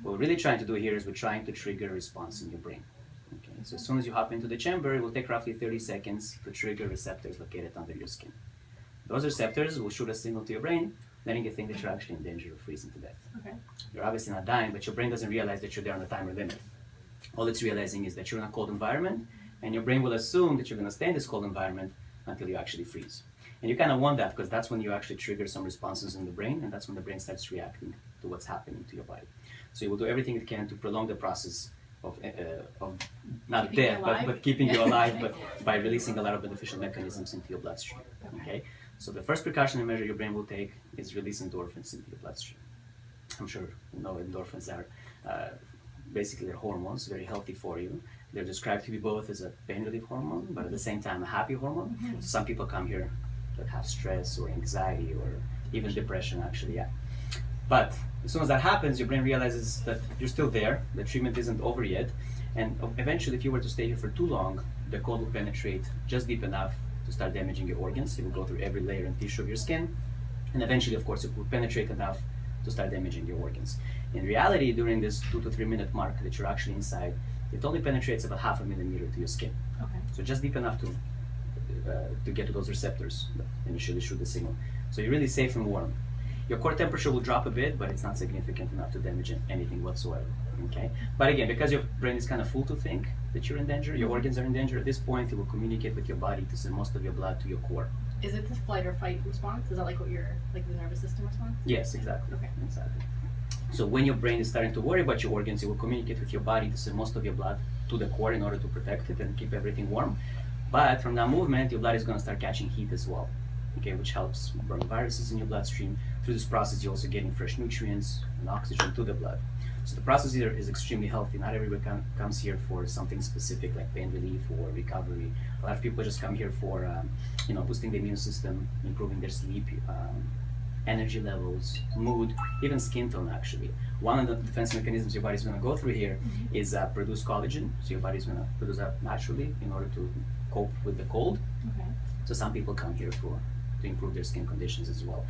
What we're really trying to do here is we're trying to trigger a response in your brain. Okay, so as soon as you hop into the chamber, it will take roughly 30 seconds to trigger receptors located under your skin. Those receptors will shoot a signal to your brain, letting you think that you're actually in danger of freezing to death. Okay. You're obviously not dying, but your brain doesn't realize that you're there on a timer limit. All it's realizing is that you're in a cold environment, and your brain will assume that you're going to stay in this cold environment until you actually freeze. And you kind of want that because that's when you actually trigger some responses in the brain, and that's when the brain starts reacting to what's happening to your body. So you will do everything it can to prolong the process of not Keeping death, you but alive? keeping you alive, but by releasing a lot of beneficial mechanisms into your bloodstream. Okay? So the first precautionary measure your brain will take is release endorphins into your bloodstream. I'm sure you know endorphins are basically they're hormones, very healthy for you. They're described to be both as a pain relief hormone, but at the same time a happy hormone. Mm-hmm. Some people come here that have stress or anxiety or even depression actually, yeah. But as soon as that happens, your brain realizes that you're still there, the treatment isn't over yet, and eventually if you were to stay here for too long, the cold will penetrate just deep enough to start damaging your organs. It will go through every layer and tissue of your skin, and eventually, of course, it will penetrate enough to start damaging your organs. In reality, during this 2 to 3 minute mark that you're actually inside, it only penetrates about 0.5 millimeter to your skin. Okay. So just deep enough to get to those receptors that initially shoot the signal. So you're really safe and warm. Your core temperature will drop a bit, but it's not significant enough to damage anything whatsoever. Okay. But again, because your brain is kind of full to think that you're in danger, your organs are in danger. At this point, it will communicate with your body to send most of your blood to your core. Is it the flight or fight response? Is that like what you're like the nervous system response? Yes, exactly. Okay. Exactly. So when your brain is starting to worry about your organs, it will communicate with your body to send most of your blood to the core in order to protect it and keep everything warm. But from that movement, your blood is going to start catching heat as well, okay, which helps burn viruses in your bloodstream. Through this process, you're also getting fresh nutrients and oxygen to the blood. So the process here is extremely healthy. Not everybody comes here for something specific like pain relief or recovery. A lot of people just come here for, boosting the immune system, improving their sleep, energy levels, mood, even skin tone actually. One of the defense mechanisms your body's going to go through here is produce collagen. So your body's going to produce that naturally in order to cope with the cold. Okay. So some people come here to improve their skin conditions as well.